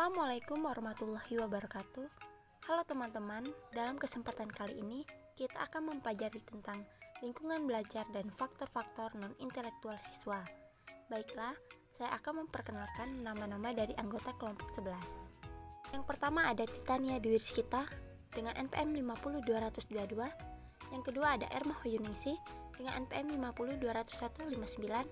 Assalamualaikum warahmatullahi wabarakatuh. Halo teman-teman, dalam kesempatan kali ini kita akan mempelajari tentang lingkungan belajar dan faktor-faktor non-intelektual siswa. Baiklah, saya akan memperkenalkan nama-nama dari anggota kelompok 11. Yang pertama ada Titania Dwi Rizkita dengan NPM 50222. Yang kedua ada Erma Hoyuningsih dengan NPM 5020159.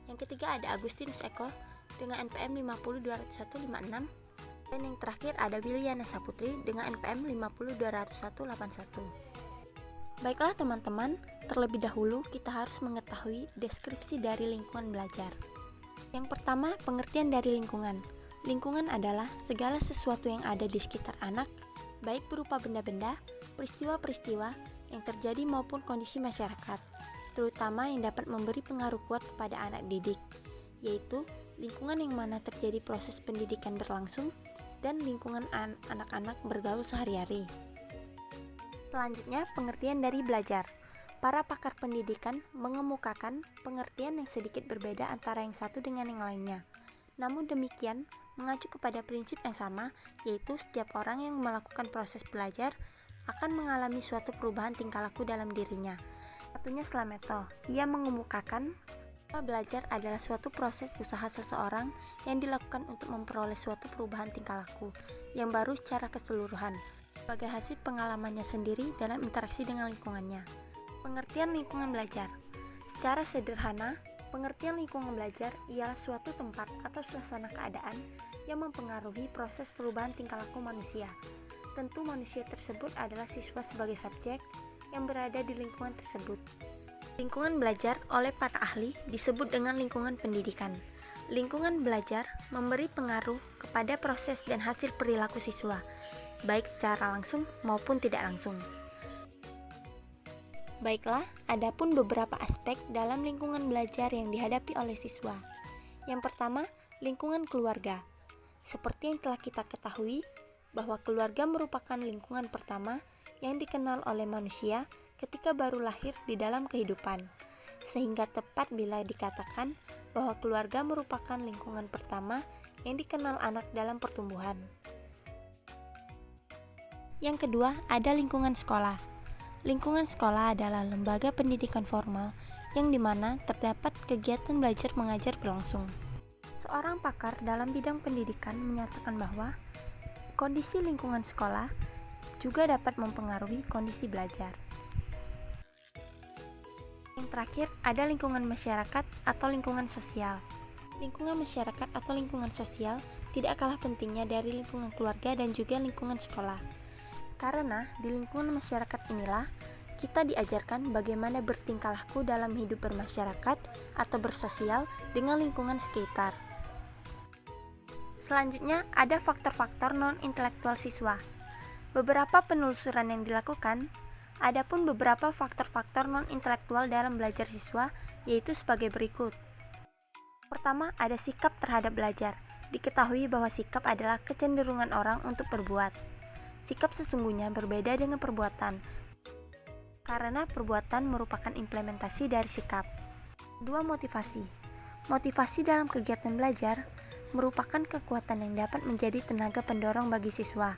Yang ketiga ada Agustinus Eko dengan NPM 5020156. Dan yang terakhir ada Wiliana Saputri dengan NPM 5020181. Baiklah teman-teman, terlebih dahulu kita harus mengetahui deskripsi dari lingkungan belajar. Yang pertama, pengertian dari lingkungan. Lingkungan adalah segala sesuatu yang ada di sekitar anak, baik berupa benda-benda, peristiwa-peristiwa yang terjadi maupun kondisi masyarakat, terutama yang dapat memberi pengaruh kuat kepada anak didik, yaitu lingkungan yang mana terjadi proses pendidikan berlangsung dan lingkungan anak-anak bergaul sehari-hari. Selanjutnya, pengertian dari belajar. Para pakar pendidikan mengemukakan pengertian yang sedikit berbeda antara yang satu dengan yang lainnya. Namun demikian, mengacu kepada prinsip yang sama, yaitu setiap orang yang melakukan proses belajar akan mengalami suatu perubahan tingkah laku dalam dirinya. Satunya Slameto, ia mengemukakan belajar adalah suatu proses usaha seseorang yang dilakukan untuk memperoleh suatu perubahan tingkah laku yang baru secara keseluruhan sebagai hasil pengalamannya sendiri dalam interaksi dengan lingkungannya. Pengertian lingkungan belajar. Secara sederhana, pengertian lingkungan belajar ialah suatu tempat atau suasana keadaan yang mempengaruhi proses perubahan tingkah laku manusia. Tentu manusia tersebut adalah siswa sebagai subjek yang berada di lingkungan tersebut. Lingkungan belajar oleh para ahli disebut dengan lingkungan pendidikan. Lingkungan belajar memberi pengaruh kepada proses dan hasil perilaku siswa, baik secara langsung maupun tidak langsung. Baiklah, adapun beberapa aspek dalam lingkungan belajar yang dihadapi oleh siswa. Yang pertama, lingkungan keluarga. Seperti yang telah kita ketahui, bahwa keluarga merupakan lingkungan pertama yang dikenal oleh manusia ketika baru lahir di dalam kehidupan, sehingga tepat bila dikatakan bahwa keluarga merupakan lingkungan pertama yang dikenal anak dalam pertumbuhan. Yang kedua, ada lingkungan sekolah. Lingkungan sekolah adalah lembaga pendidikan formal yang dimana terdapat kegiatan belajar mengajar berlangsung. Seorang pakar dalam bidang pendidikan menyatakan bahwa kondisi lingkungan sekolah juga dapat mempengaruhi kondisi belajar. Yang terakhir, ada lingkungan masyarakat atau lingkungan sosial. Lingkungan masyarakat atau lingkungan sosial tidak kalah pentingnya dari lingkungan keluarga dan juga lingkungan sekolah. Karena di lingkungan masyarakat inilah kita diajarkan bagaimana bertingkah laku dalam hidup bermasyarakat atau bersosial dengan lingkungan sekitar. Selanjutnya, ada faktor-faktor non-intelektual siswa. Beberapa penelusuran yang dilakukan, adapun beberapa faktor-faktor non-intelektual dalam belajar siswa, yaitu sebagai berikut. Pertama, ada sikap terhadap belajar. Diketahui bahwa sikap adalah kecenderungan orang untuk berbuat. Sikap sesungguhnya berbeda dengan perbuatan, karena perbuatan merupakan implementasi dari sikap. Dua, motivasi. Motivasi dalam kegiatan belajar merupakan kekuatan yang dapat menjadi tenaga pendorong bagi siswa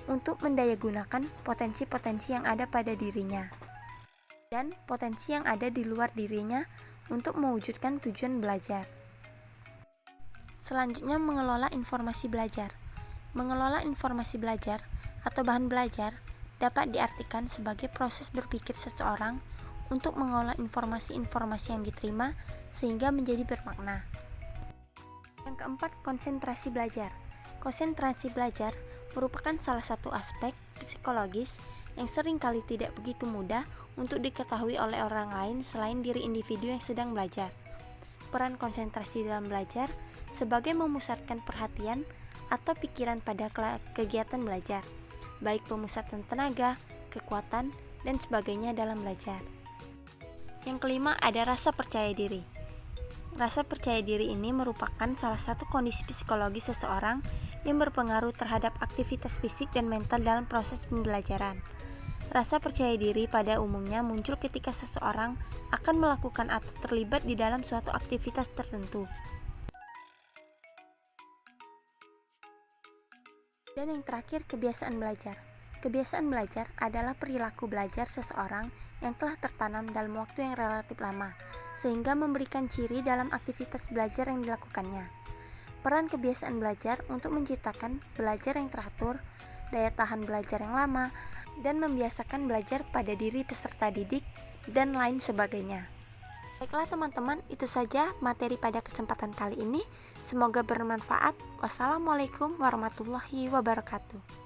untuk mendayagunakan potensi-potensi yang ada pada dirinya dan potensi yang ada di luar dirinya untuk mewujudkan tujuan belajar. Selanjutnya, mengelola informasi belajar. Mengelola informasi belajar atau bahan belajar dapat diartikan sebagai proses berpikir seseorang untuk mengolah informasi-informasi yang diterima sehingga menjadi bermakna. Yang keempat, konsentrasi belajar. Konsentrasi belajar merupakan salah satu aspek psikologis yang seringkali tidak begitu mudah untuk diketahui oleh orang lain selain diri individu yang sedang belajar. Peran konsentrasi dalam belajar sebagai memusatkan perhatian atau pikiran pada kegiatan belajar, baik pemusatan tenaga, kekuatan, dan sebagainya dalam belajar. Yang kelima, ada rasa percaya diri. Rasa percaya diri ini merupakan salah satu kondisi psikologi seseorang yang berpengaruh terhadap aktivitas fisik dan mental dalam proses pembelajaran. Rasa percaya diri pada umumnya muncul ketika seseorang akan melakukan atau terlibat di dalam suatu aktivitas tertentu. Dan yang terakhir, kebiasaan belajar. Kebiasaan belajar adalah perilaku belajar seseorang yang telah tertanam dalam waktu yang relatif lama, sehingga memberikan ciri dalam aktivitas belajar yang dilakukannya. Peran kebiasaan belajar untuk menciptakan belajar yang teratur, daya tahan belajar yang lama, dan membiasakan belajar pada diri peserta didik, dan lain sebagainya. Baiklah teman-teman, itu saja materi pada kesempatan kali ini. Semoga bermanfaat. Wassalamualaikum warahmatullahi wabarakatuh.